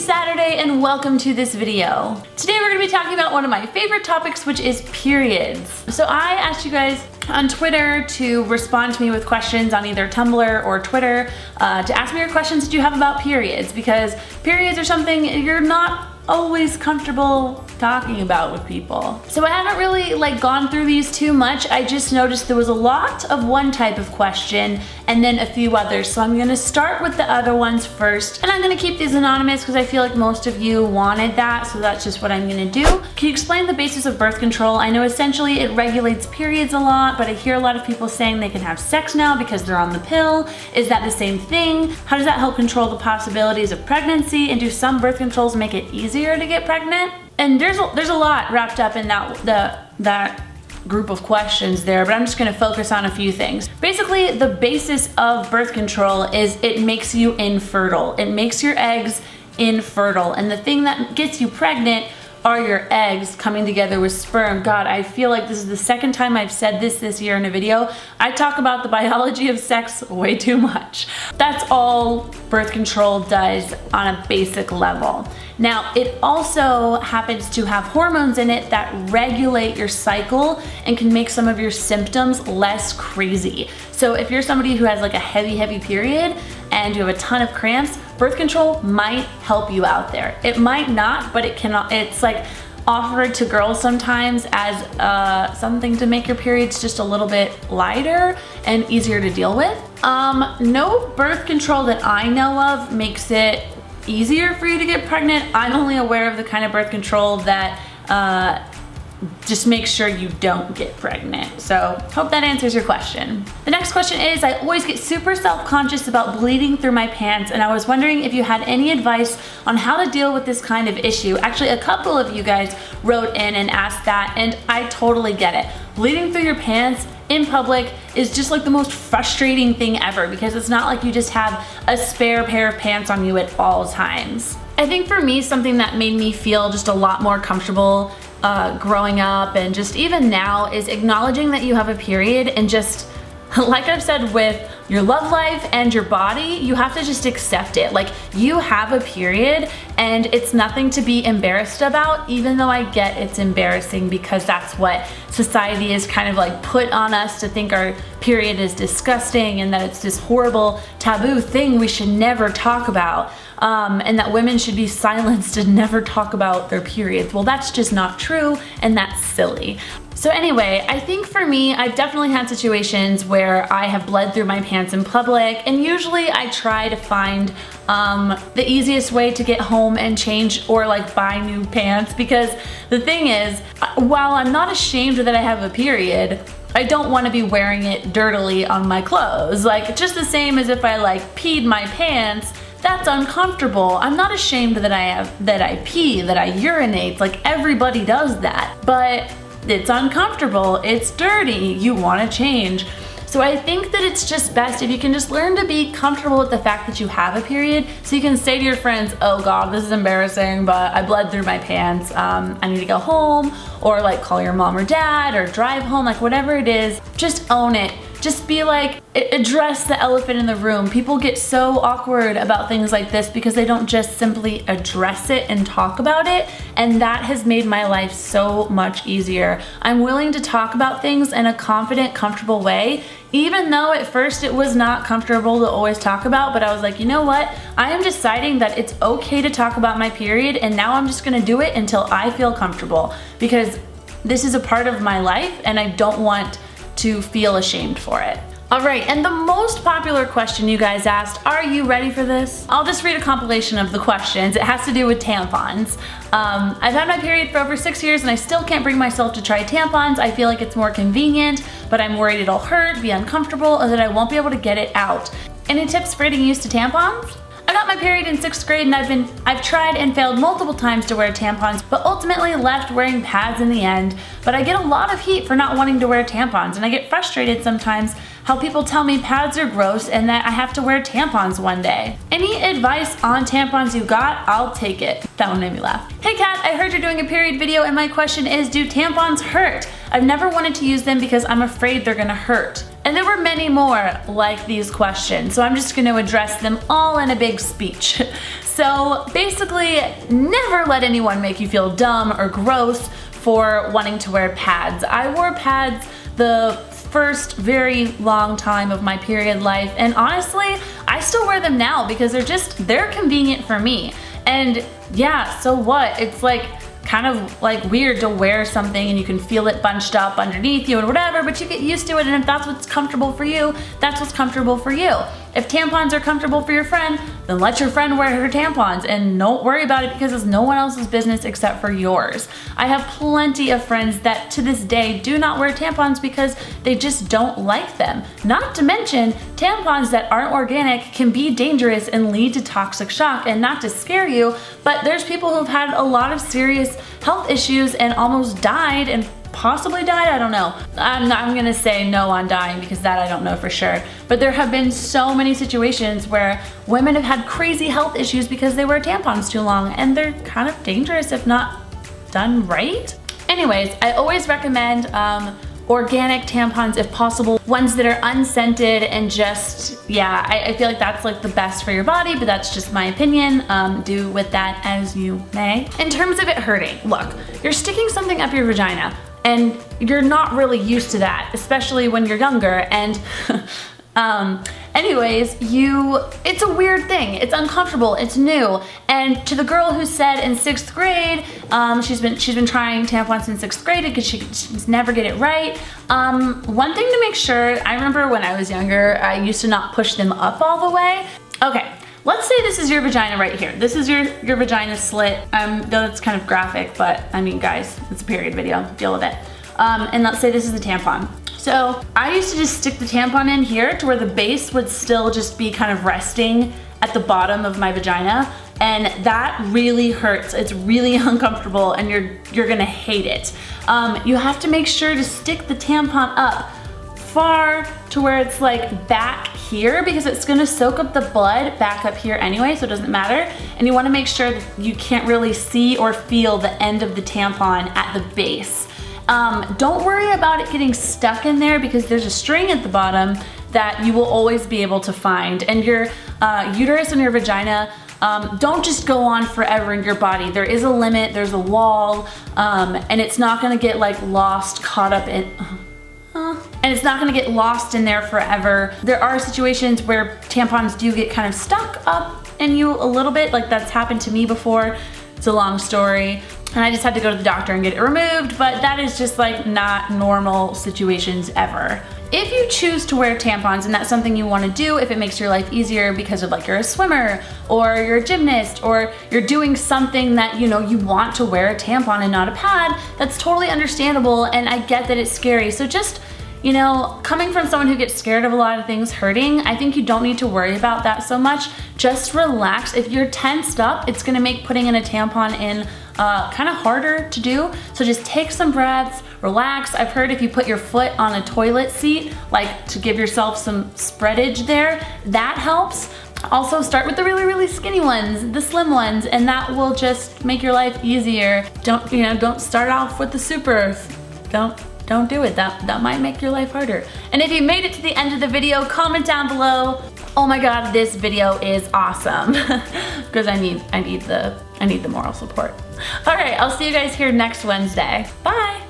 Saturday and welcome to this video. Today we're going to be talking about one of my favorite topics, which is periods. So I asked you guys on Twitter to respond to me with questions on either Tumblr or Twitter to ask me your questions that you have about periods, because periods are something you're not always comfortable talking about with people. So I haven't really gone through these too much. I just noticed there was a lot of one type of question and then a few others. So I'm gonna start with the other ones first, and I'm gonna keep these anonymous because I feel like most of you wanted that, so that's just what I'm gonna do. Can you explain the basis of birth control? I know essentially it regulates periods a lot, but I hear a lot of people saying they can have sex now because they're on the pill. Is that the same thing? How does that help control the possibilities of pregnancy? And do some birth controls make it easier to get pregnant? And there's a lot wrapped up in that group of questions there, but I'm just gonna focus on a few things. Basically, the basis of birth control is it makes you infertile. It makes your eggs infertile, and the thing that gets you pregnant are your eggs coming together with sperm. God, I feel like this is the second time I've said this year in a video. I talk about the biology of sex way too much. That's all birth control does on a basic level. Now, it also happens to have hormones in it that regulate your cycle and can make some of your symptoms less crazy. So if you're somebody who has a heavy period and you have a ton of cramps, birth control might help you out there. It might not, but it's offered to girls sometimes as something to make your periods just a little bit lighter and easier to deal with. No birth control that I know of makes it easier for you to get pregnant. I'm only aware of the kind of birth control that just make sure you don't get pregnant. So hope that answers your question. The next question is, I always get super self-conscious about bleeding through my pants, and I was wondering if you had any advice on how to deal with this kind of issue. Actually, a couple of you guys wrote in and asked that, and I totally get it. Bleeding through your pants in public is just the most frustrating thing ever, because it's not like you just have a spare pair of pants on you at all times. I think for me, something that made me feel just a lot more comfortable growing up and just even now is acknowledging that you have a period, and just like I've said with your love life and your body, you have to just accept it. You have a period and it's nothing to be embarrassed about, even though I get it's embarrassing because that's what society is kind of put on us, to think our period is disgusting and that it's this horrible taboo thing we should never talk about. And that women should be silenced and never talk about their periods. Well, that's just not true, and that's silly. So anyway, I think for me, I've definitely had situations where I have bled through my pants in public, and usually I try to find the easiest way to get home and change or buy new pants, because the thing is, while I'm not ashamed that I have a period, I don't want to be wearing it dirtily on my clothes. Just the same as if I peed my pants, that's uncomfortable. I'm not ashamed that I pee, that I urinate. Everybody does that, but it's uncomfortable, it's dirty, you want to change. So I think that it's just best if you can just learn to be comfortable with the fact that you have a period, so you can say to your friends, oh God, this is embarrassing, but I bled through my pants, I need to go home, or call your mom or dad, or drive home, whatever it is, just own it. Just be address the elephant in the room. People get so awkward about things like this because they don't just simply address it and talk about it, and that has made my life so much easier. I'm willing to talk about things in a confident, comfortable way, even though at first it was not comfortable to always talk about, but I was you know what? I am deciding that it's okay to talk about my period, and now I'm just gonna do it until I feel comfortable, because this is a part of my life and I don't want to feel ashamed for it. Alright, and the most popular question you guys asked, are you ready for this? I'll just read a compilation of the questions. It has to do with tampons. I've had my period for over 6 years and I still can't bring myself to try tampons. I feel like it's more convenient, but I'm worried it'll hurt, be uncomfortable, or that I won't be able to get it out. Any tips for getting used to tampons? I got my period in 6th grade, and I've tried and failed multiple times to wear tampons, but ultimately left wearing pads in the end. But I get a lot of heat for not wanting to wear tampons, and I get frustrated sometimes how people tell me pads are gross and that I have to wear tampons one day. Any advice on tampons you got? I'll take it. That one made me laugh. Hey Kat, I heard you're doing a period video, and my question is, do tampons hurt? I've never wanted to use them because I'm afraid they're gonna hurt. And there were many more like these questions, so I'm just going to address them all in a big speech. So basically, never let anyone make you feel dumb or gross for wanting to wear pads. I wore pads the first very long time of my period life, and honestly, I still wear them now because they're convenient for me. And yeah, so what? It's like kind of like weird to wear something and you can feel it bunched up underneath you and whatever, but you get used to it, and if that's what's comfortable for you, that's what's comfortable for you. If tampons are comfortable for your friend, then let your friend wear her tampons and don't worry about it because it's no one else's business except for yours. I have plenty of friends that to this day do not wear tampons because they just don't like them. Not to mention, tampons that aren't organic can be dangerous and lead to toxic shock. And not to scare you, but there's people who've had a lot of serious health issues and almost died and possibly died, I don't know. I'm gonna say no on dying because that I don't know for sure. But there have been so many situations where women have had crazy health issues because they wear tampons too long, and they're kind of dangerous if not done right. Anyways, I always recommend organic tampons if possible, ones that are unscented and just, yeah, I feel like that's like the best for your body, but that's just my opinion. Do with that as you may. In terms of it hurting, look, you're sticking something up your vagina and you're not really used to that, especially when you're younger, and anyways, it's a weird thing. It's uncomfortable, it's new. And to the girl who said in 6th grade, she's been trying tampons since 6th grade because she's never get it right. One thing to make sure, I remember when I was younger, I used to not push them up all the way. Okay, let's say this is your vagina right here. This is your vagina slit. Though that's kind of graphic, but I mean, guys, it's a period video, deal with it. And let's say this is the tampon. So I used to just stick the tampon in here to where the base would still just be kind of resting at the bottom of my vagina, and that really hurts. It's really uncomfortable and you're gonna hate it. You have to make sure to stick the tampon up far to where it's like back here, because it's gonna soak up the blood back up here anyway, so it doesn't matter. And you wanna make sure that you can't really see or feel the end of the tampon at the base. Don't worry about it getting stuck in there because there's a string at the bottom that you will always be able to find. And your uterus and your vagina don't just go on forever in your body. There is a limit, there's a wall, and it's not gonna get like lost, caught up in, and it's not gonna get lost in there forever. There are situations where tampons do get kind of stuck up in you a little bit, like that's happened to me before. It's a long story. And I just had to go to the doctor and get it removed, but that is just like not normal situations ever. If you choose to wear tampons and that's something you want to do, if it makes your life easier because of like you're a swimmer or you're a gymnast or you're doing something that you want to wear a tampon and not a pad, that's totally understandable, and I get that it's scary. So just, coming from someone who gets scared of a lot of things hurting, I think you don't need to worry about that so much. Just relax. If you're tensed up, it's gonna make putting in a tampon in kind of harder to do. So just take some breaths, relax. I've heard if you put your foot on a toilet seat, like to give yourself some spreadage there, that helps. Also start with the really, really skinny ones, the slim ones, and that will just make your life easier. Don't start off with the super. Don't do it. That might make your life harder. And if you made it to the end of the video, comment down below, oh my god, this video is awesome. Because I need the moral support. All right, I'll see you guys here next Wednesday. Bye.